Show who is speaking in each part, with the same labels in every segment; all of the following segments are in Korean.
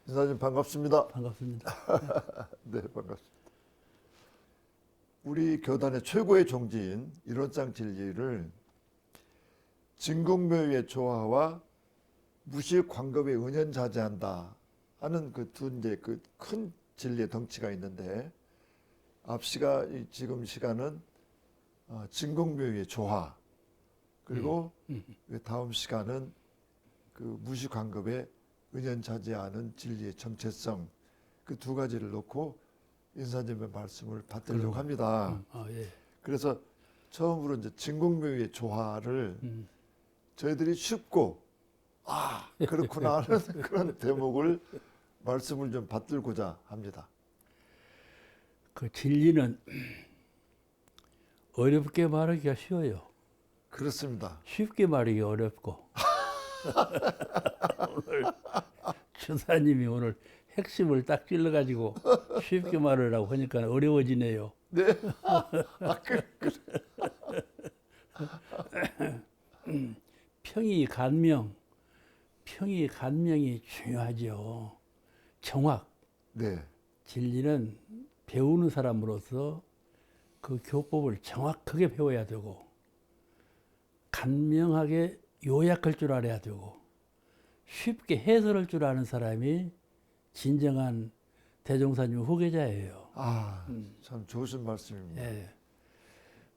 Speaker 1: 인사님 반갑습니다.
Speaker 2: 반갑습니다.
Speaker 1: 네, 반갑습니다. 우리 교단의 최고의 종지인 일원장 진리를 진공묘의 조화와 무식 광급에 은연자제한다 하는 그 두 이제 그 큰 진리의 덩치가 있는데 지금 시간은 진공묘의 조화 그리고 다음 시간은 그 무식 광급에 은연자제하는 진리의 정체성 그 두 가지를 놓고 인사님의 말씀을 받들려고 합니다.
Speaker 2: 예.
Speaker 1: 그래서 처음으로 이제 진공묘의 조화를 저희들이 쉽고 그렇구나 하는 그런 대목을 말씀을 좀 받들고자 합니다.
Speaker 2: 그 진리는 어렵게 말하기가 쉬워요.
Speaker 1: 그렇습니다.
Speaker 2: 쉽게 말하기 어렵고. 오늘 주사님이 오늘 핵심을 딱 찔러가지고 쉽게 말하라고 하니까 어려워지네요.
Speaker 1: 네.
Speaker 2: 평이 간명이 중요하죠. 정확.
Speaker 1: 네.
Speaker 2: 진리는 배우는 사람으로서 그 교법을 정확하게 배워야 되고 간명하게 요약할 줄 알아야 되고 쉽게 해설할 줄 아는 사람이 진정한 대종사님 후계자예요.
Speaker 1: 참 좋으신 말씀입니다.
Speaker 2: 예.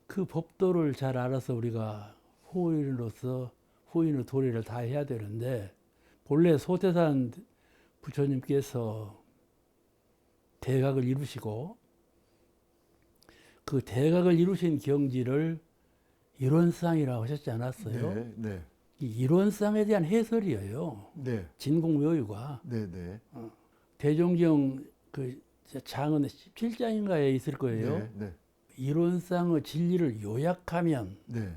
Speaker 2: 그 법도를 잘 알아서 우리가 후인의 도리를 다 해야 되는데 본래 소태산 부처님께서 대각을 이루시고 그 대각을 이루신 경지를 일원상이라고 하셨지 않았어요?
Speaker 1: 네, 네,
Speaker 2: 이 일원상에 대한 해설이에요.
Speaker 1: 네,
Speaker 2: 진공묘유가.
Speaker 1: 네, 네,
Speaker 2: 대종경 그 장은 17장인가에 있을 거예요.
Speaker 1: 네, 네,
Speaker 2: 일원상의 진리를 요약하면,
Speaker 1: 네,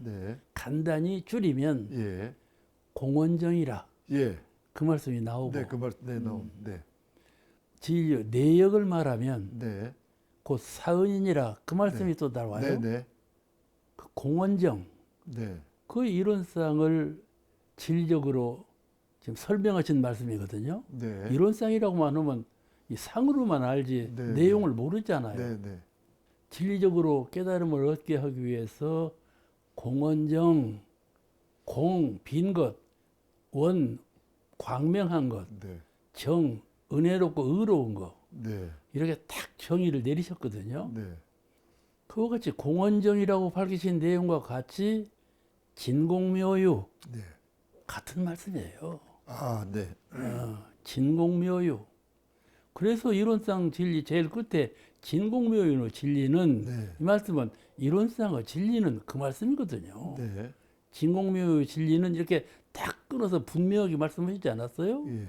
Speaker 1: 네,
Speaker 2: 간단히 줄이면
Speaker 1: 예,
Speaker 2: 공원정이라
Speaker 1: 예,
Speaker 2: 그 말씀이 나오고
Speaker 1: 네, 그 말, 네, 네,
Speaker 2: 진리 내역을 말하면
Speaker 1: 네,
Speaker 2: 곧 사은이니라 그 말씀이 또 나와요.
Speaker 1: 네, 네,
Speaker 2: 그 공원정
Speaker 1: 네,
Speaker 2: 그 이론상을 진리적으로 지금 설명하신 말씀이거든요.
Speaker 1: 네,
Speaker 2: 이론상이라고만 하면 이 상으로만 알지
Speaker 1: 네,
Speaker 2: 내용을 모르잖아요.
Speaker 1: 네, 네,
Speaker 2: 진리적으로 깨달음을 얻게 하기 위해서 공원정, 공, 빈 것, 원, 광명한 것,
Speaker 1: 네,
Speaker 2: 정, 은혜롭고 의로운 것
Speaker 1: 네,
Speaker 2: 이렇게 딱 정의를 내리셨거든요.
Speaker 1: 네,
Speaker 2: 그와 같이 공원정이라고 밝히신 내용과 같이 진공묘유
Speaker 1: 네,
Speaker 2: 같은 말씀이에요.
Speaker 1: 네,
Speaker 2: 진공묘유. 그래서 이론상 진리 제일 끝에 진공묘유의 진리는
Speaker 1: 네,
Speaker 2: 이 말씀은 이론상의 진리는 그 말씀이거든요.
Speaker 1: 네,
Speaker 2: 진공묘유의 진리는 이렇게 딱 끊어서 분명하게 말씀하시지 않았어요?
Speaker 1: 예,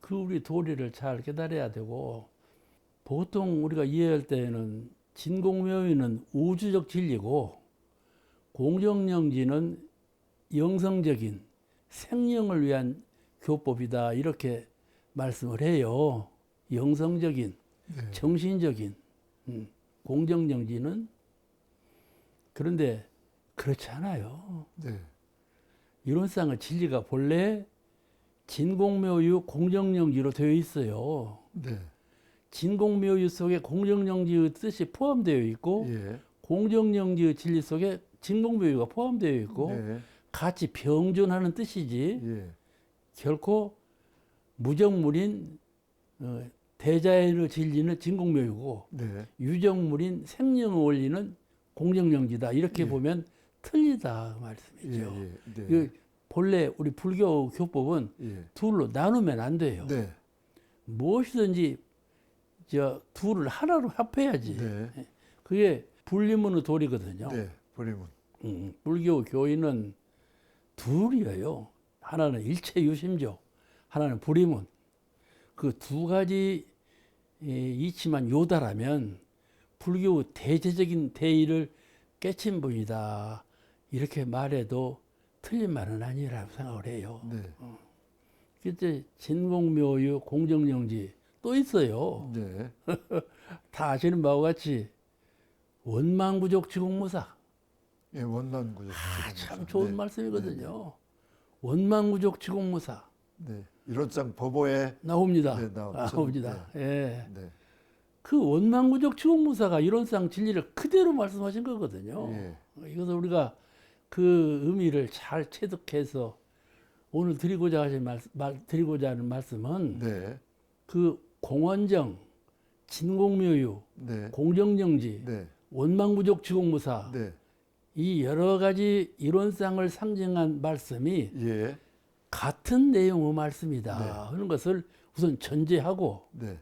Speaker 2: 그 우리 도리를 잘 깨달아야 되고 보통 우리가 이해할 때에는 진공묘유는 우주적 진리고 공정령지는 영성적인 생명을 위한 교법이다 이렇게 말씀을 해요. 영성적인,
Speaker 1: 네,
Speaker 2: 정신적인 공정령지는 그런데 그렇지 않아요.
Speaker 1: 네,
Speaker 2: 이론상의 진리가 본래 진공묘유 공정령지로 되어 있어요.
Speaker 1: 네,
Speaker 2: 진공묘유 속에 공정령지의 뜻이 포함되어 있고
Speaker 1: 예,
Speaker 2: 공정령지의 진리 속에 진공묘유가 포함되어 있고
Speaker 1: 네,
Speaker 2: 같이 병존하는 뜻이지
Speaker 1: 예,
Speaker 2: 결코 무정물인 대자연의 진리는 진공묘유고
Speaker 1: 네,
Speaker 2: 유정물인 생명의 원리는 공정령지다 이렇게
Speaker 1: 예.
Speaker 2: 보면 틀리다 말씀이죠.
Speaker 1: 예, 네,
Speaker 2: 그 본래 우리 불교 교법은
Speaker 1: 예,
Speaker 2: 둘로 나누면 안 돼요.
Speaker 1: 네,
Speaker 2: 무엇이든지 둘을 하나로 합해야지.
Speaker 1: 네,
Speaker 2: 그게 불리문의 도리거든요.
Speaker 1: 네, 버리면,
Speaker 2: 불교 교인은 둘이에요. 하나는 일체유심조, 하나는 불이문. 그 두 가지 이치만 요다라면 불교 대체적인 대의를 깨친 분이다. 이렇게 말해도 틀린 말은 아니라고 생각을 해요.
Speaker 1: 네,
Speaker 2: 그때 진공묘유, 공정령지 또 있어요.
Speaker 1: 네,
Speaker 2: 다 아시는 바와 같이 원망구족 지공무사.
Speaker 1: 예, 원난구조.
Speaker 2: 참 좋은 말씀이거든요. 원망구족 지공무사.
Speaker 1: 네. 이론상 법오에
Speaker 2: 나옵니다.
Speaker 1: 네,
Speaker 2: 나옵니다. 예.
Speaker 1: 네.
Speaker 2: 그 원망구적 지옥무사가 이론상 진리를 그대로 말씀하신 거거든요.
Speaker 1: 예.
Speaker 2: 이것을 우리가 그 의미를 잘 체득해서 오늘 드리고자 하는 말씀은
Speaker 1: 네.
Speaker 2: 그 공원정, 진공묘유,
Speaker 1: 네.
Speaker 2: 공정정지,
Speaker 1: 네.
Speaker 2: 원망부족 지공무사
Speaker 1: 네.
Speaker 2: 이 여러 가지 이론상을 상징한 말씀이
Speaker 1: 예.
Speaker 2: 같은 내용의 말씀이다
Speaker 1: 네.
Speaker 2: 하는 것을 우선 전제하고
Speaker 1: 네.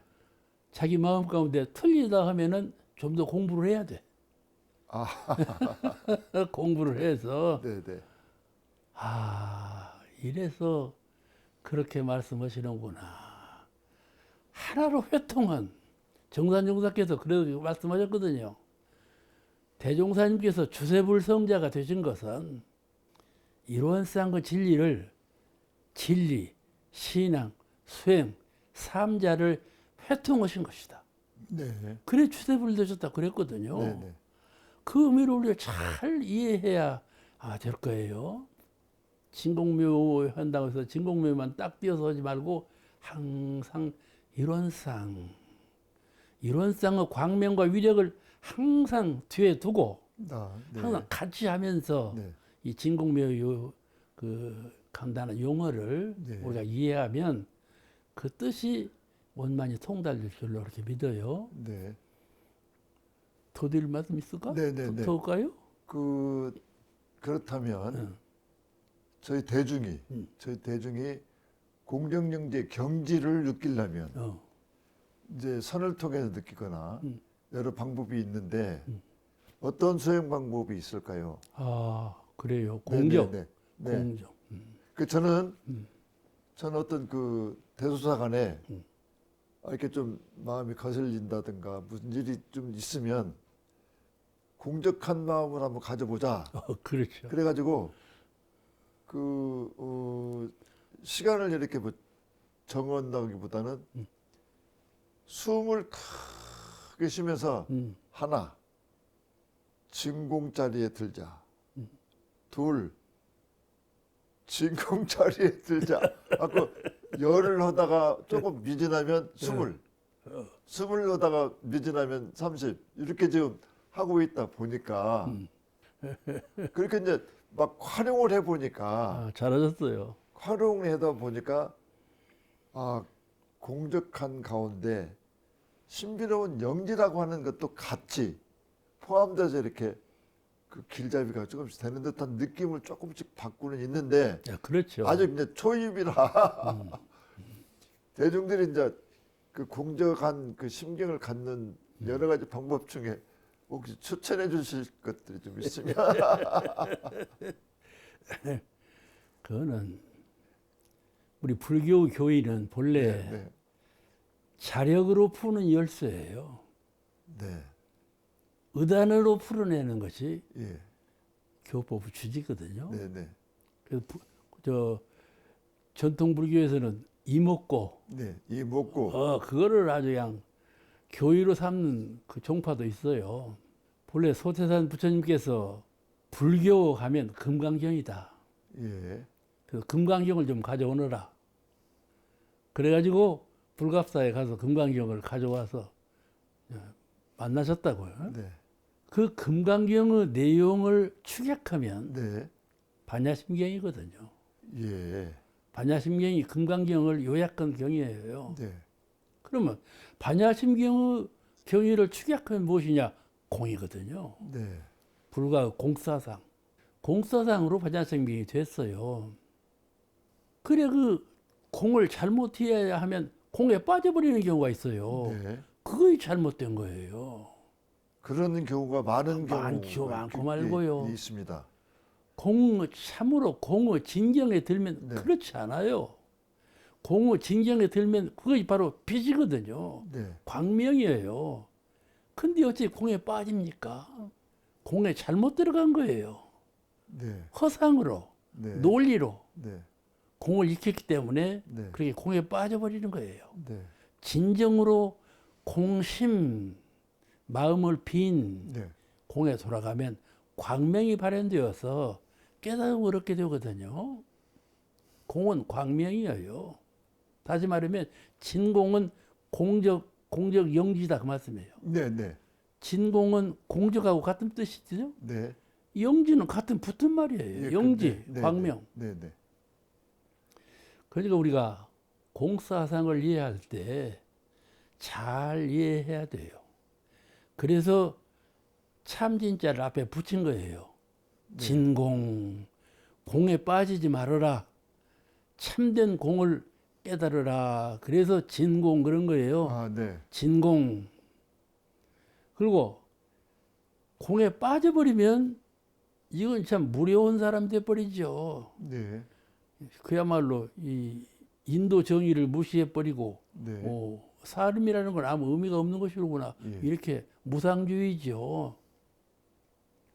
Speaker 2: 자기 마음 가운데 틀리다 하면은 좀 더 공부를 해야 돼.
Speaker 1: 아.
Speaker 2: 공부를 해서
Speaker 1: 네, 네.
Speaker 2: 이래서 그렇게 말씀하시는구나. 하나로 회통한 정산정사께서 그렇게 말씀하셨거든요. 대종사님께서 주세불성자가 되신 것은 이론상 그 진리를 진리, 신앙, 수행, 삼자를 회통하신 것이다.
Speaker 1: 네.
Speaker 2: 그래 주세불 되셨다 그랬거든요.
Speaker 1: 네, 네.
Speaker 2: 그 의미를 우리가 잘 이해해야 될 거예요. 진공묘 한다고 해서 진공묘만 딱 띄어서 하지 말고 항상 이론상의 광명과 위력을 항상 뒤에 두고
Speaker 1: 네.
Speaker 2: 항상 같이 하면서
Speaker 1: 네.
Speaker 2: 이 진공묘 그 간단한 용어를
Speaker 1: 네.
Speaker 2: 우리가 이해하면 그 뜻이 원만히 통달될 줄로 이렇게 믿어요.
Speaker 1: 네.
Speaker 2: 더 드릴 말씀 있을까?
Speaker 1: 네, 네, 네.
Speaker 2: 더울까요?
Speaker 1: 그렇다면 저희 대중이 공정정지의 경지를 느끼려면 이제 선을 통해서 느끼거나 여러 방법이 있는데 어떤 수행 방법이 있을까요?
Speaker 2: 그래요. 공정.
Speaker 1: 네, 네, 네.
Speaker 2: 공정.
Speaker 1: 저는 어떤 그 대소사간에 이렇게 좀 마음이 거슬린다든가 무슨 일이 좀 있으면 공적한 마음을 한번 가져보자.
Speaker 2: 그렇죠.
Speaker 1: 그래가지고 시간을 이렇게 뭐 정한다기보다는 숨을 크게 쉬면서 하나, 진공자리에 들자. 둘, 진공자리에 들자. 하고 열을 하다가 조금 미진하면 20 하다가 미진하면 30 이렇게 지금 하고 있다 보니까 그렇게 이제 막 활용을 해보니까
Speaker 2: 잘하셨어요.
Speaker 1: 활용을 하다 보니까 공적한 가운데 신비로운 영지라고 하는 것도 같이 포함돼서 이렇게 그 길잡이가 조금씩 되는 듯한 느낌을 조금씩 받고는 있는데
Speaker 2: 그렇죠.
Speaker 1: 아직 이제 초입이라 대중들이 이제 그 공적한 그 심경을 갖는 여러 가지 방법 중에 혹시 추천해 주실 것들이 좀 있으면
Speaker 2: 그거는 우리 불교 교인은 본래
Speaker 1: 네,
Speaker 2: 자력으로 푸는 열쇠예요.
Speaker 1: 네,
Speaker 2: 의단으로 풀어내는 것이
Speaker 1: 예,
Speaker 2: 교법 주지거든요.
Speaker 1: 네, 네,
Speaker 2: 그래서 전통 불교에서는 이목고,
Speaker 1: 네, 이 먹고
Speaker 2: 그거를 아주 그냥 교의로 삼는 그 종파도 있어요. 본래 소태산 부처님께서 불교 가면 금강경이다.
Speaker 1: 예,
Speaker 2: 그래서 금강경을 좀 가져오너라. 그래가지고 불갑사에 가서 금강경을 가져와서 만나셨다고요.
Speaker 1: 네,
Speaker 2: 그 금강경의 내용을 축약하면
Speaker 1: 네,
Speaker 2: 반야심경이거든요.
Speaker 1: 예,
Speaker 2: 반야심경이 금강경을 요약한 경이에요.
Speaker 1: 네,
Speaker 2: 그러면 반야심경의 경의를 축약하면 무엇이냐? 공이거든요.
Speaker 1: 네,
Speaker 2: 불과 공사상으로 반야심경이 됐어요. 그래 그 공을 잘못 이해해야 하면 공에 빠져버리는 경우가 있어요.
Speaker 1: 네.
Speaker 2: 그거이 잘못된 거예요.
Speaker 1: 그런 경우가 많은
Speaker 2: 많죠,
Speaker 1: 경우가
Speaker 2: 많고 말고요.
Speaker 1: 있습니다.
Speaker 2: 참으로 공의 진경에 들면
Speaker 1: 네.
Speaker 2: 그렇지 않아요. 공의 진경에 들면 그것이 바로 빛이거든요.
Speaker 1: 네,
Speaker 2: 광명이에요. 근데 어찌 공에 빠집니까? 공에 잘못 들어간 거예요.
Speaker 1: 네,
Speaker 2: 허상으로,
Speaker 1: 네,
Speaker 2: 논리로
Speaker 1: 네,
Speaker 2: 공을 익혔기 때문에
Speaker 1: 네,
Speaker 2: 그렇게 공에 빠져버리는 거예요.
Speaker 1: 네,
Speaker 2: 진정으로 공심, 마음을 빈
Speaker 1: 네,
Speaker 2: 공에 돌아가면 광명이 발현되어서 깨달음을 얻게 되거든요. 공은 광명이에요. 다시 말하면 진공은 공적 영지다 그 말씀이에요.
Speaker 1: 네, 네,
Speaker 2: 진공은 공적하고 같은 뜻이죠.
Speaker 1: 네.
Speaker 2: 영지는 같은 붙은 말이에요.
Speaker 1: 예,
Speaker 2: 영지,
Speaker 1: 네,
Speaker 2: 광명.
Speaker 1: 네, 네,
Speaker 2: 그러니까 우리가 공사상을 이해할 때 잘 이해해야 돼요. 그래서 참진자를 앞에 붙인 거예요. 진공, 공에 빠지지 말아라. 참된 공을 깨달으라. 그래서 진공 그런 거예요.
Speaker 1: 아, 네,
Speaker 2: 진공. 그리고 공에 빠져버리면 이건 참 무료한 사람 돼버리죠.
Speaker 1: 네,
Speaker 2: 그야말로 이 인도 정의를 무시해버리고
Speaker 1: 네.
Speaker 2: 사람이라는 건 아무 의미가 없는 것이로구나.
Speaker 1: 예.
Speaker 2: 이렇게 무상주의죠.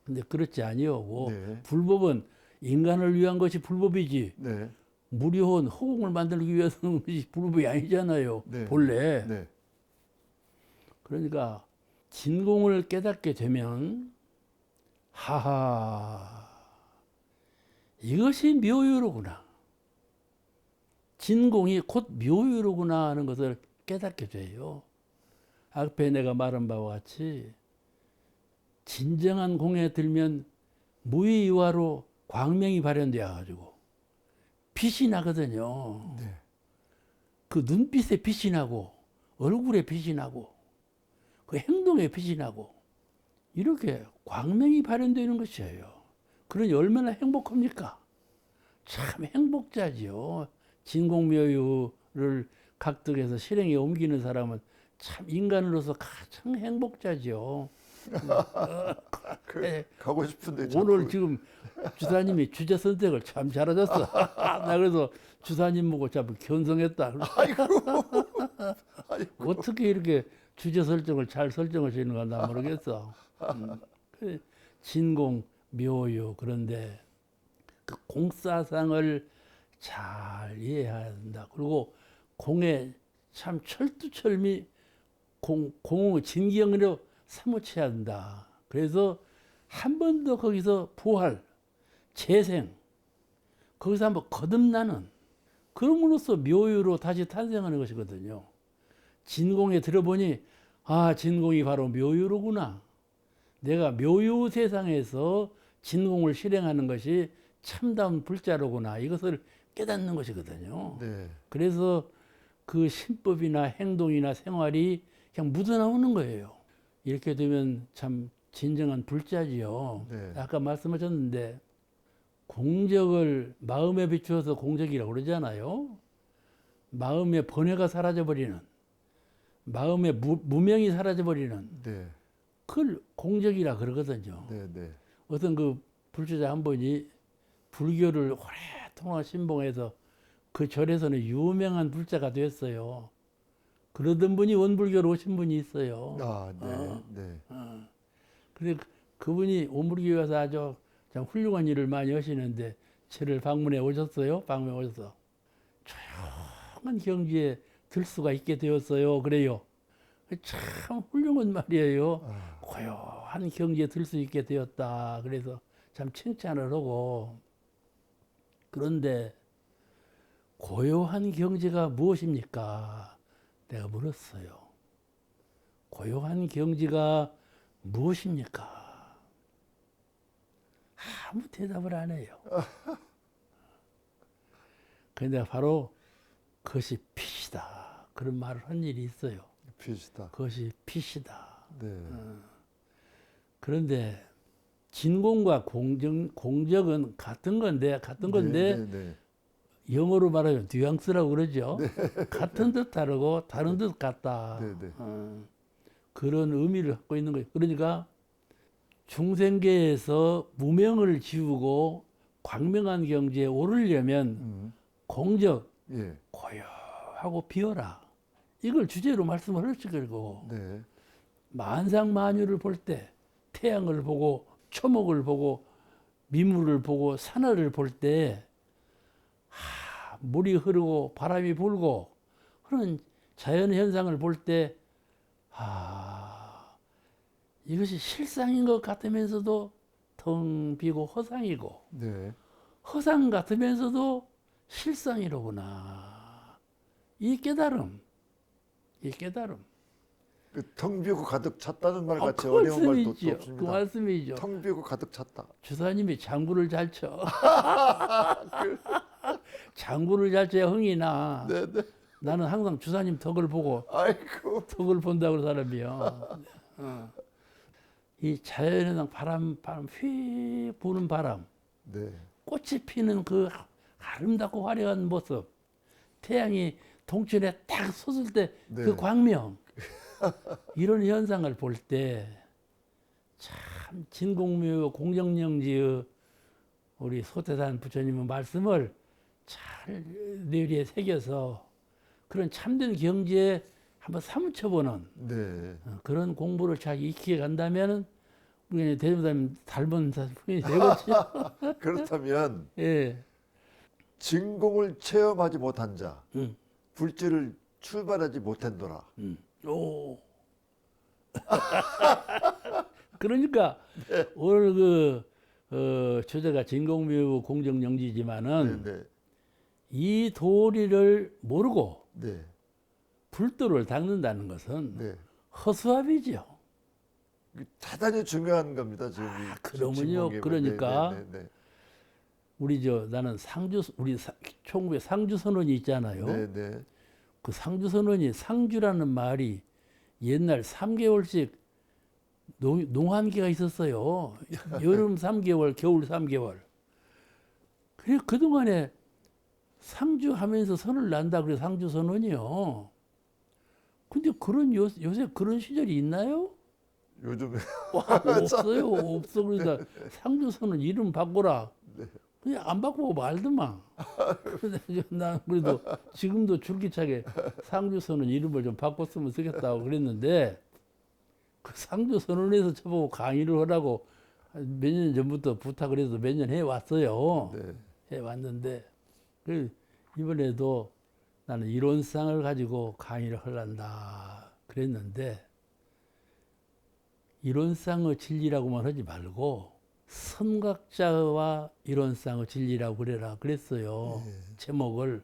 Speaker 2: 근데 그렇지 아니하고
Speaker 1: 네.
Speaker 2: 불법은 인간을 위한 것이 불법이지
Speaker 1: 네,
Speaker 2: 무료한 허공을 만들기 위해서 하는 것이 불법이 아니잖아요.
Speaker 1: 네.
Speaker 2: 본래.
Speaker 1: 네,
Speaker 2: 그러니까 진공을 깨닫게 되면 하하 이것이 묘유로구나. 진공이 곧 묘유로구나 하는 것을 깨닫게 돼요. 앞에 내가 말한 바와 같이 진정한 공에 들면 무의유화로 광명이 발현되어 가지고 빛이 나거든요.
Speaker 1: 네.
Speaker 2: 그 눈빛에 빛이 나고 얼굴에 빛이 나고 그 행동에 빛이 나고 이렇게 광명이 발현되는 것이에요. 그러니 얼마나 행복합니까? 참 행복자지요. 진공묘유를 각득해서 실행에 옮기는 사람은 참 인간으로서 가장 행복자지요.
Speaker 1: 가고 싶은데
Speaker 2: 오늘
Speaker 1: 자꾸
Speaker 2: 지금 주사님이 주제 선택을 참 잘하셨어. 나 그래서 주사님 보고 참 견성했다.
Speaker 1: 아이고.
Speaker 2: 어떻게 이렇게 주제 설정을 잘 설정하시는가 나 모르겠어. 그래, 진공 묘유 그런데 그 공사상을 잘 이해해야 된다. 그리고 공에 참 철두철미 공을 진경으로 사무쳐야 한다. 그래서 한 번 더 거기서 부활, 재생, 거기서 한번 거듭나는 그럼으로써 묘유로 다시 탄생하는 것이거든요. 진공에 들어보니 아 진공이 바로 묘유로구나. 내가 묘유 세상에서 진공을 실행하는 것이 참다운 불자로구나. 이것을 깨닫는 것이거든요.
Speaker 1: 네,
Speaker 2: 그래서 그 신법이나 행동이나 생활이 그냥 묻어나오는 거예요. 이렇게 되면 참 진정한 불자지요.
Speaker 1: 네.
Speaker 2: 아까 말씀하셨는데 공적을 마음에 비추어서 공적이라고 그러잖아요. 마음의 번뇌가 사라져버리는 마음의 무명이 사라져버리는
Speaker 1: 네,
Speaker 2: 그걸 공적이라 그러거든요.
Speaker 1: 네, 네.
Speaker 2: 어떤 그 불주자 한 분이 불교를 오랫동안 신봉해서 그 절에서는 유명한 불자가 됐어요. 그러던 분이 원불교로 오신 분이 있어요.
Speaker 1: 아, 네, 네.
Speaker 2: 근데 그분이 원불교에 와서 아주 참 훌륭한 일을 많이 하시는데 저를 방문해 오셨어요. 방문해 오셔서 조용한 경지에 들 수가 있게 되었어요. 그래요. 참 훌륭한 말이에요. 고요한 경지에 들 수 있게 되었다. 그래서 참 칭찬을 하고 그런데 고요한 경지가 무엇입니까? 내가 물었어요. 고요한 경지가 무엇입니까? 아무 대답을 안 해요. 근데 바로 그것이 빛이다. 그런 말을 한 일이 있어요.
Speaker 1: 빛이다.
Speaker 2: 그것이 빛이다.
Speaker 1: 네,
Speaker 2: 그런데 진공과 공적은 같은 건데
Speaker 1: 네, 네.
Speaker 2: 영어로 말하면 뉘앙스라고 그러죠. 같은 듯 다르고 다른 듯 같다.
Speaker 1: 네, 네.
Speaker 2: 그런 의미를 갖고 있는 거예요. 그러니까 중생계에서 무명을 지우고 광명한 경지에 오르려면 공적,
Speaker 1: 예,
Speaker 2: 고요하고 비어라. 이걸 주제로 말씀을 하시고
Speaker 1: 네,
Speaker 2: 만상만유를 볼 때 태양을 보고 초목을 보고 미물을 보고 산하를 볼 때 물이 흐르고 바람이 불고 그런 자연 현상을 볼 때 이것이 실상인 것 같으면서도 텅 비고 허상이고
Speaker 1: 네,
Speaker 2: 허상 같으면서도 실상이로구나. 이 깨달음.
Speaker 1: 텅 비고 가득 찼다는 말 같이
Speaker 2: 그
Speaker 1: 어려운 말도 또
Speaker 2: 말씀이죠.
Speaker 1: 없습니다.
Speaker 2: 그 말씀이죠.
Speaker 1: 텅 비고 가득 찼다.
Speaker 2: 주사님이 장구를 잘 쳐. 장구를 잘 쳐야 흥이 나.
Speaker 1: 네네.
Speaker 2: 나는 항상 주사님 덕을 보고
Speaker 1: 아이고.
Speaker 2: 덕을 본다고 사람이요. 이 자연의 바람 휙 부는 바람,
Speaker 1: 네.
Speaker 2: 꽃이 피는 그 아름답고 화려한 모습, 태양이 동천에 딱 솟을 때 그
Speaker 1: 네.
Speaker 2: 광명, 이런 현상을 볼 때 참 진공묘 공정영지의 우리 소태산 부처님의 말씀을 잘 뇌리에 새겨서 그런 참된 경지에 한번 사무쳐보는
Speaker 1: 네.
Speaker 2: 그런 공부를 잘 익히게 간다면 우리 대종사님 닮은 분이 되겠죠.
Speaker 1: 그렇다면
Speaker 2: 예.
Speaker 1: 진공을 체험하지 못한 자,
Speaker 2: 음.
Speaker 1: 불지를 출발하지 못한도라.
Speaker 2: 오. 그러니까 오늘 그 주제가 진공묘 공정영지지만은
Speaker 1: 네.
Speaker 2: 이 도리를 모르고
Speaker 1: 네.
Speaker 2: 불도를 닦는다는 것은
Speaker 1: 네.
Speaker 2: 허수아비죠.
Speaker 1: 대단히 중요한 겁니다. 지금 이
Speaker 2: 그러면요.
Speaker 1: 진공의
Speaker 2: 그러니까
Speaker 1: 네.
Speaker 2: 우리 나는 우리 총국에 상주선언이 있잖아요.
Speaker 1: 네.
Speaker 2: 그 상주선언이 상주라는 말이 옛날 3개월씩 농한기가 있었어요. 여름 3개월, 겨울 3개월. 그래 그동안에 상주하면서 선을 난다 그래 상주선언이요. 근데 요새 그런 시절이 있나요?
Speaker 1: 요즘
Speaker 2: 없어요. 없어. 그러니까 상주선언 이름 바꾸라. 그냥 안 바꾸고 말더만. 그런데 난 그래도 지금도 줄기차게 상주선언 이름을 좀 바꿨으면 좋겠다고 그랬는데 그 상주선언에서 저보고 강의를 하라고 몇 년 전부터 부탁을 해서 몇 년 해왔어요.
Speaker 1: 네.
Speaker 2: 해왔는데 이번에도 나는 이론상을 가지고 강의를 하란다 그랬는데 이론상의 진리라고만 하지 말고 선각자와 이론상의 진리라고 그래라 그랬어요. 제목을.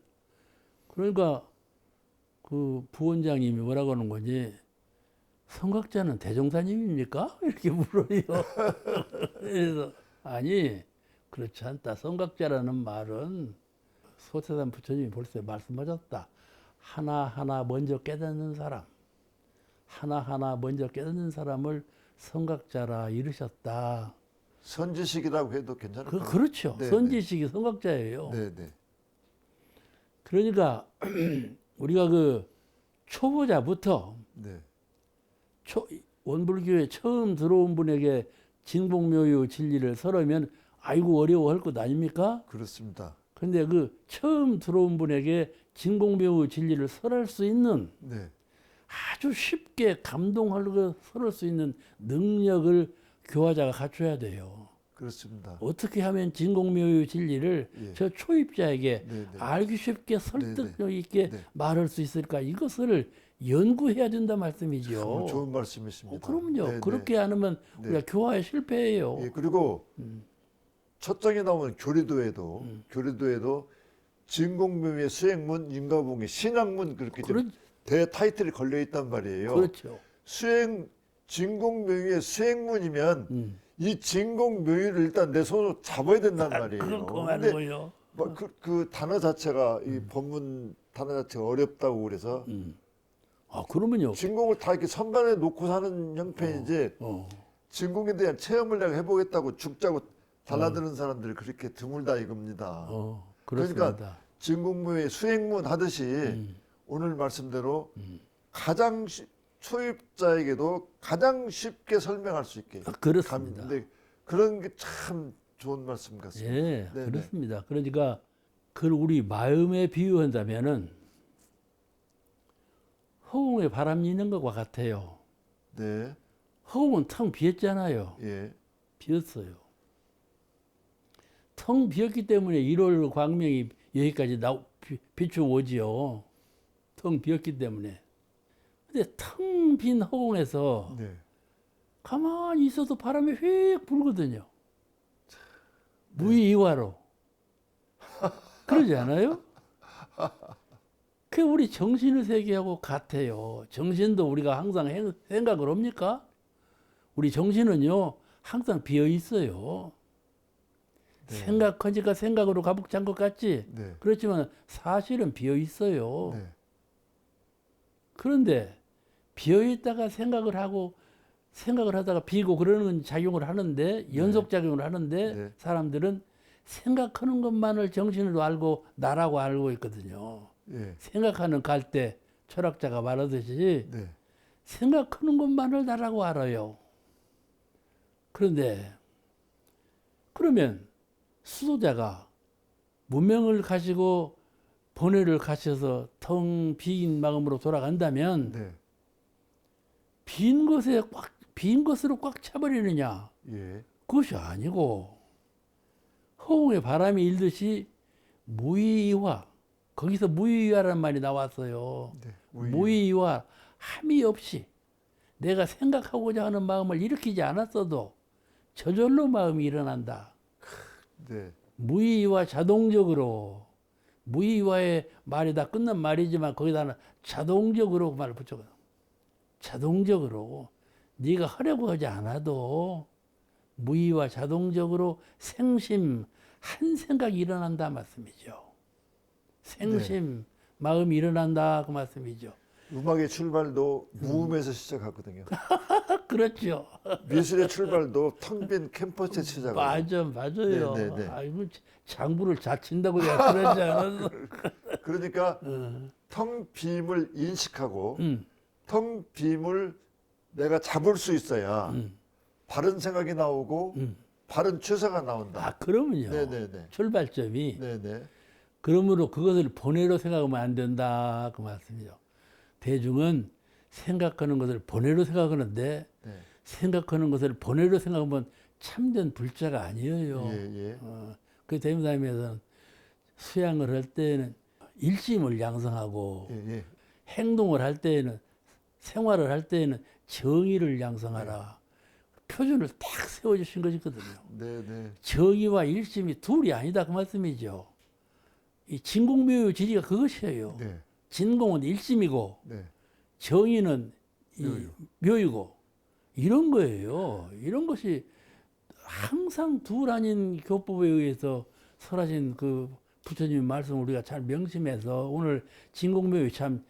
Speaker 2: 그러니까 그 부원장님이 뭐라고 하는 거지? 선각자는 대종사님입니까? 이렇게 물어요. 그래서 아니 그렇지 않다. 선각자라는 말은 소태산 부처님이 벌써 말씀하셨다. 하나하나 먼저 깨닫는 사람, 하나하나 먼저 깨닫는 사람을 선각자라 이르셨다.
Speaker 1: 선지식이라고 해도 괜찮을까요?
Speaker 2: 그렇죠.
Speaker 1: 네,
Speaker 2: 선지식이 선각자예요.
Speaker 1: 네.
Speaker 2: 그러니까 우리가 그 초보자부터
Speaker 1: 네.
Speaker 2: 원불교에 처음 들어온 분에게 진공묘유 진리를 설하면 아이고 어려워할 것 아닙니까?
Speaker 1: 그렇습니다.
Speaker 2: 근데 그 처음 들어온 분에게 진공묘유 진리를 설할 수 있는
Speaker 1: 네.
Speaker 2: 아주 쉽게 감동하고 설할 수 있는 능력을 교화자가 갖춰야 돼요.
Speaker 1: 그렇습니다.
Speaker 2: 어떻게 하면 진공묘유 진리를
Speaker 1: 예.
Speaker 2: 저 초입자에게
Speaker 1: 네.
Speaker 2: 알기 쉽게 설득력 있게
Speaker 1: 네.
Speaker 2: 말할 수 있을까? 이것을 연구해야 된다 말씀이죠.
Speaker 1: 참 좋은 말씀이십니다.
Speaker 2: 그럼요.
Speaker 1: 네,
Speaker 2: 그렇게 안 하면
Speaker 1: 네.
Speaker 2: 우리가 교화에 실패해요.
Speaker 1: 예, 그리고 첫 장에 나오는 교리도에도 진공묘의 수행문, 인가봉의 신학문 그렇게 좀 대 타이틀이 걸려 있단 말이에요.
Speaker 2: 그렇죠.
Speaker 1: 진공묘의 수행문이면 이 진공묘를 일단 내 손으로 잡아야 된단 말이에요.
Speaker 2: 그건 하는 거예요.
Speaker 1: 그 단어 자체가 이 법문 단어 자체가 어렵다고 그래서
Speaker 2: 그러면요.
Speaker 1: 진공을 다 이렇게 선반에 놓고 사는 형편이지 진공에 대한 체험을 내가 해보겠다고 죽자고 달라드는 사람들이 그렇게 드물다 이겁니다.
Speaker 2: 그렇습니다.
Speaker 1: 그러니까 진공묘의 수행문 하듯이 오늘 말씀대로 가장 초입자에게도 가장 쉽게 설명할 수 있게.
Speaker 2: 그렇습니다.
Speaker 1: 근데 그런 게 참 좋은 말씀 같습니다.
Speaker 2: 예,
Speaker 1: 네네.
Speaker 2: 그렇습니다. 그러니까 그걸 우리 마음에 비유한다면은 허공에 바람이 있는 것과 같아요.
Speaker 1: 네.
Speaker 2: 허공은 텅 비었잖아요.
Speaker 1: 예.
Speaker 2: 비었어요. 텅 비었기 때문에 1월 광명이 여기까지 비추오지요. 텅 비었기 때문에. 근데 텅 빈 허공에서
Speaker 1: 네.
Speaker 2: 가만히 있어도 바람이 휙 불거든요. 무의이화로. 그러지 않아요? 그 우리 정신의 세계하고 같아요. 정신도 우리가 항상 생각을 합니까? 우리 정신은요 항상 비어 있어요.
Speaker 1: 네.
Speaker 2: 생각하니까 생각으로 가득 찬 것 같지?
Speaker 1: 네.
Speaker 2: 그렇지만 사실은 비어 있어요.
Speaker 1: 네.
Speaker 2: 그런데 비어 있다가 생각을 하고 생각을 하다가 비고 그러는 작용을 하는데 연속 작용을 하는데
Speaker 1: 네.
Speaker 2: 사람들은 생각하는 것만을 정신으로 알고 나라고 알고 있거든요.
Speaker 1: 예.
Speaker 2: 생각하는 갈대 철학자가 말하듯이
Speaker 1: 네.
Speaker 2: 생각하는 것만을 나라고 알아요. 그런데 그러면 수도자가 문명을 가지고 번뇌를 가셔서 텅 빈 마음으로 돌아간다면
Speaker 1: 네.
Speaker 2: 빈 것으로 꽉 차버리느냐?
Speaker 1: 예.
Speaker 2: 그것이 아니고 허공에 바람이 일듯이 무의와 거기서 무의와라는 말이 나왔어요.
Speaker 1: 네.
Speaker 2: 무의와 함이 없이 내가 생각하고자 하는 마음을 일으키지 않았어도 저절로 마음이 일어난다.
Speaker 1: 네.
Speaker 2: 무의와 자동적으로 무의와의 말이 다 끝난 말이지만 거기다는 자동적으로 그 말을 붙여요. 자동적으로 네가 하려고 하지 않아도 무의와 자동적으로 생심 한 생각이 일어난다 말씀이죠. 생심 마음이 일어난다 그 말씀이죠.
Speaker 1: 음악의 출발도 무음에서 시작하거든요.
Speaker 2: 그렇죠.
Speaker 1: 미술의 출발도 텅 빈 캠퍼스에 시작하고.
Speaker 2: 맞아요.
Speaker 1: 네, 네, 네.
Speaker 2: 아이고 장구를 잘 친다고 내가 그러지 않았어.
Speaker 1: 그러니까 텅 빔을 인식하고 텅 빔을 내가 잡을 수 있어야 바른 생각이 나오고 바른 추세가 나온다.
Speaker 2: 아 그러면요.
Speaker 1: 네네네.
Speaker 2: 출발점이
Speaker 1: 네네.
Speaker 2: 그러므로 그것을 번뇌로 생각하면 안 된다 그 말씀이죠. 대중은 생각하는 것을 번뇌로 생각하는데
Speaker 1: 네.
Speaker 2: 생각하는 것을 번뇌로 생각하면 참된 불자가 아니에요.
Speaker 1: 예, 예.
Speaker 2: 그 대무사님에서는 수양을 할 때는 일심을 양성하고
Speaker 1: 예, 예.
Speaker 2: 행동을 할 때에는 생활을 할 때에는 정의를 양성하라. 표준을 딱 세워주신 것이거든요.
Speaker 1: 네네.
Speaker 2: 정의와 일심이 둘이 아니다 그 말씀이죠. 이 진공묘의 진리가 그것이에요.
Speaker 1: 네.
Speaker 2: 진공은 일심이고
Speaker 1: 네.
Speaker 2: 정의는 이 묘이고 이런 거예요. 이런 것이 항상 둘 아닌 교법에 의해서 설하신 그 부처님 말씀 우리가 잘 명심해서 오늘 진공묘의 참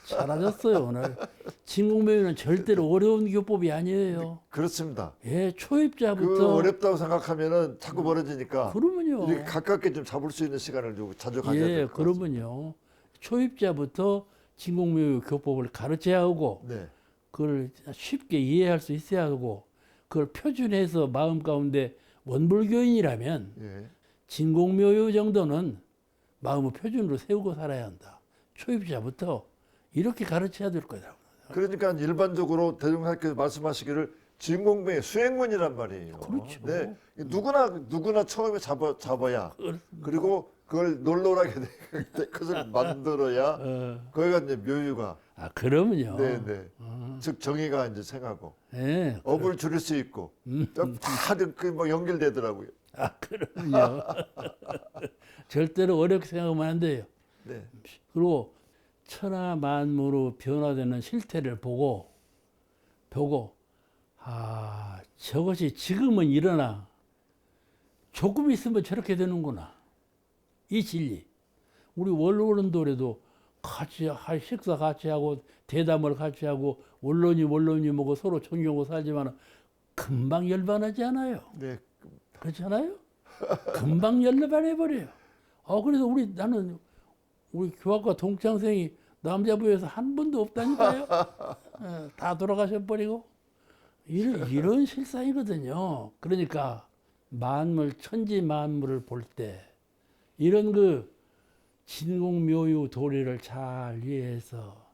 Speaker 2: 잘하셨어요. 오늘 진공묘의는 절대로 어려운 교법이 아니에요.
Speaker 1: 그렇습니다.
Speaker 2: 예,
Speaker 1: 그
Speaker 2: 초입자부터
Speaker 1: 어렵다고 생각하면은 자꾸 멀어지니까
Speaker 2: 그러면요.
Speaker 1: 이렇게 가깝게 좀 잡을 수 있는 시간을 좀 자주 가져야
Speaker 2: 예,
Speaker 1: 될 것 같습니다.
Speaker 2: 그러면요. 초입자부터 진공묘의 교법을 가르쳐야 하고
Speaker 1: 네.
Speaker 2: 그걸 쉽게 이해할 수 있어야 하고 그걸 표준해서 마음 가운데 원불교인이라면
Speaker 1: 예.
Speaker 2: 진공묘의 정도는 마음을 표준으로 세우고 살아야 한다. 초입자부터 이렇게 가르쳐야 될 거다.
Speaker 1: 그러니까 일반적으로 대종사께서 말씀하시기를 진공명의 수행문이란 말이에요.
Speaker 2: 그렇죠.
Speaker 1: 네. 누구나 처음에 잡아야 그리고 그걸 놀놀하게 될 것을 만들어야 거기가 이제 묘유가
Speaker 2: 아, 그러면요.
Speaker 1: 네네. 즉 정의가 이제 생하고
Speaker 2: 예.
Speaker 1: 업을 줄일 수 있고 다뭐 연결되더라고요.
Speaker 2: 아, 그럼요. 절대로 어렵게 생각하면 안 돼요.
Speaker 1: 네.
Speaker 2: 그리고 천하 만물의 변화되는 실태를 보고 아 저것이 지금은 일어나 조금 있으면 저렇게 되는구나. 이 진리. 우리 원론도래도 같이 식사 같이 하고 대담을 같이 하고 원론이 뭐고 서로 존경하고 살지만 금방 열반하지 않아요.
Speaker 1: 네.
Speaker 2: 그렇지 않아요? 금방 열반해버려요. 그래서 나는 우리 교학과 동창생이 남자부에서 한 분도 없다니까요. 다 돌아가셔버리고 이런 실상이거든요. 그러니까 천지 만물을 볼 때 이런 그 진공묘유 도리를 잘 이해해서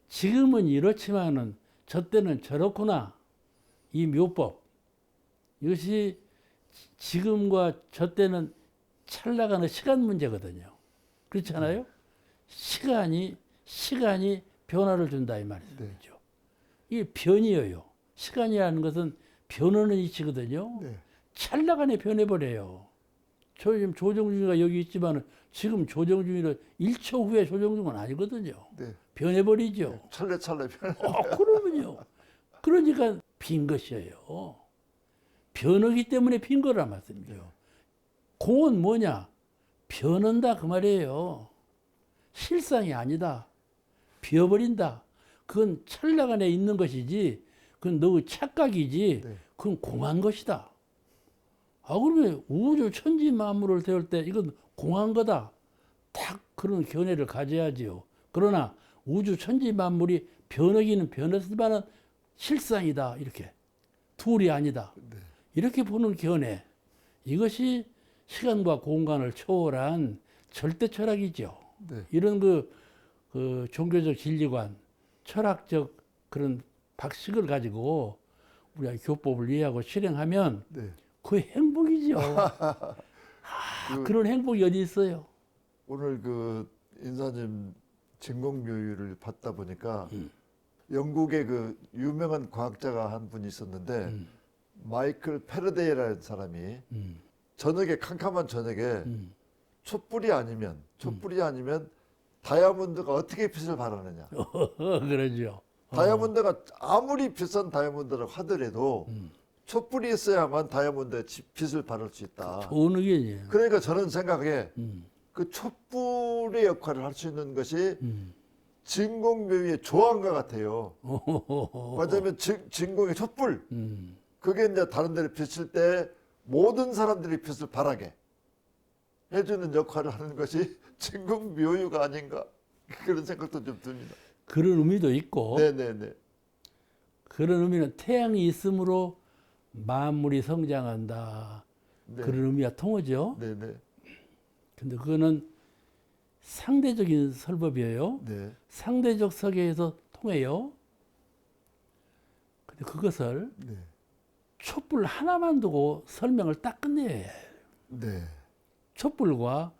Speaker 2: 지금은 이렇지만은 저 때는 저렇구나. 이 묘법 이것이 지금과 저 때는 찰나가는 시간 문제거든요. 그렇잖아요? 시간이 변화를 준다 이 말이죠.
Speaker 1: 네.
Speaker 2: 이게 변이에요. 시간이라는 것은 변하는 이치거든요.
Speaker 1: 네.
Speaker 2: 찰나간에 변해버려요. 지금 조정중이가 여기 있지만 지금 조정중이는 1초 후에 조정중은 아니거든요.
Speaker 1: 네.
Speaker 2: 변해버리죠.
Speaker 1: 찰레찰레 변.
Speaker 2: 그러면요. 그러니까 빈 것이에요. 변하기 때문에 빈 거란 말씀이죠. 공은 뭐냐? 변한다 그 말이에요. 실상이 아니다. 비어버린다. 그건 찰나 안에 있는 것이지. 그건 너의 착각이지.
Speaker 1: 네.
Speaker 2: 그건 공한 것이다. 아 그러면 우주 천지 만물을 배울 때 이건 공한 거다. 딱 그런 견해를 가져야지요. 그러나 우주 천지 만물이 변하기는 변했지만은 실상이다. 이렇게 둘이 아니다.
Speaker 1: 네.
Speaker 2: 이렇게 보는 견해. 이것이 시간과 공간을 초월한 절대 철학이죠.
Speaker 1: 네.
Speaker 2: 이런 그 종교적 진리관, 철학적 그런 박식을 가지고 우리가 교법을 이해하고 실행하면
Speaker 1: 네.
Speaker 2: 그 행복이죠. 그런 행복이 어디 있어요?
Speaker 1: 오늘 그 인사님 진공묘유를 받다 보니까 영국의 그 유명한 과학자가 한 분이 있었는데 마이클 패러데이라는 사람이 저녁에 캄캄한 저녁에 촛불이 아니면 다이아몬드가 어떻게 빛을 발하느냐.
Speaker 2: 그러죠.
Speaker 1: 다이아몬드가 아무리 비싼 다이아몬드라고 하더라도 촛불이 있어야만 다이아몬드에 빛을 발할 수 있다.
Speaker 2: 좋은 의견이에요.
Speaker 1: 그러니까 저는 생각에 그 촛불의 역할을 할 수 있는 것이 진공묘유의 조항과 같아요. 맞아면 진공의 촛불. 그게 이제 다른 데를 비칠 때 모든 사람들이 빛을 발하게 해주는 역할을 하는 것이 진공묘유가 아닌가 그런 생각도 좀 듭니다.
Speaker 2: 그런 의미도 있고
Speaker 1: 네네네.
Speaker 2: 그런 의미는 태양이 있으므로 만물이 성장한다.
Speaker 1: 네.
Speaker 2: 그런 의미가 통하죠.
Speaker 1: 네네.
Speaker 2: 근데 그거는 상대적인 설법이에요.
Speaker 1: 네.
Speaker 2: 상대적 설계에서 통해요. 근데 그것을
Speaker 1: 네.
Speaker 2: 촛불 하나만 두고 설명을 딱 끝내야 해요.
Speaker 1: 네.
Speaker 2: 촛불과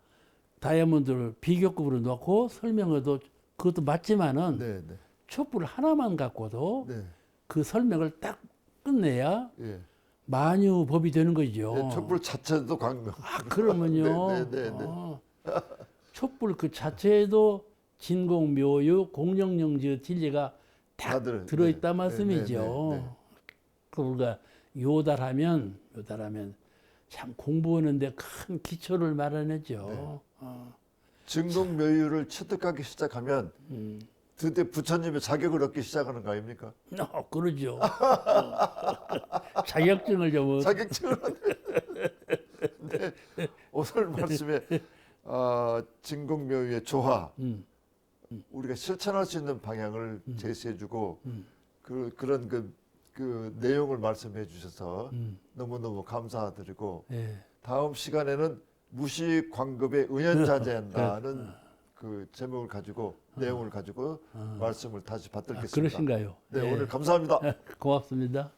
Speaker 2: 다이아몬드를 비교급으로 놓고 설명해도 그것도 맞지만은
Speaker 1: 네. 네.
Speaker 2: 촛불 하나만 갖고도
Speaker 1: 네.
Speaker 2: 그 설명을 딱 끝내야
Speaker 1: 예.
Speaker 2: 만유법이 되는 거죠.
Speaker 1: 네. 촛불 자체도 광명.
Speaker 2: 그러면요.
Speaker 1: 네, 네, 네, 네.
Speaker 2: 촛불 그 자체에도 진공묘유 공룡영지의 진리가 다
Speaker 1: 다들,
Speaker 2: 들어있다
Speaker 1: 네,
Speaker 2: 말씀이죠.
Speaker 1: 네, 네, 네.
Speaker 2: 그러니까 요달하면 참 공부하는데 큰 기초를 마련했죠.
Speaker 1: 네. 진공묘유를 취득하기 시작하면 드디어 부처님의 자격을 얻기 시작하는 거 아닙니까?
Speaker 2: 그러죠. 자격증을 좀
Speaker 1: 자격증을 네. 오늘 말씀에 진공묘유의 조화 우리가 실천할 수 있는 방향을 제시해주고 그런 그 내용을 말씀해 주셔서 너무너무 감사드리고
Speaker 2: 예.
Speaker 1: 다음 시간에는 무시광급에 은연자제한다는 그 제목을 가지고 내용을 가지고 말씀을 다시 받들겠습니다.
Speaker 2: 그러신가요?
Speaker 1: 네,
Speaker 2: 예.
Speaker 1: 오늘 감사합니다.
Speaker 2: 고맙습니다.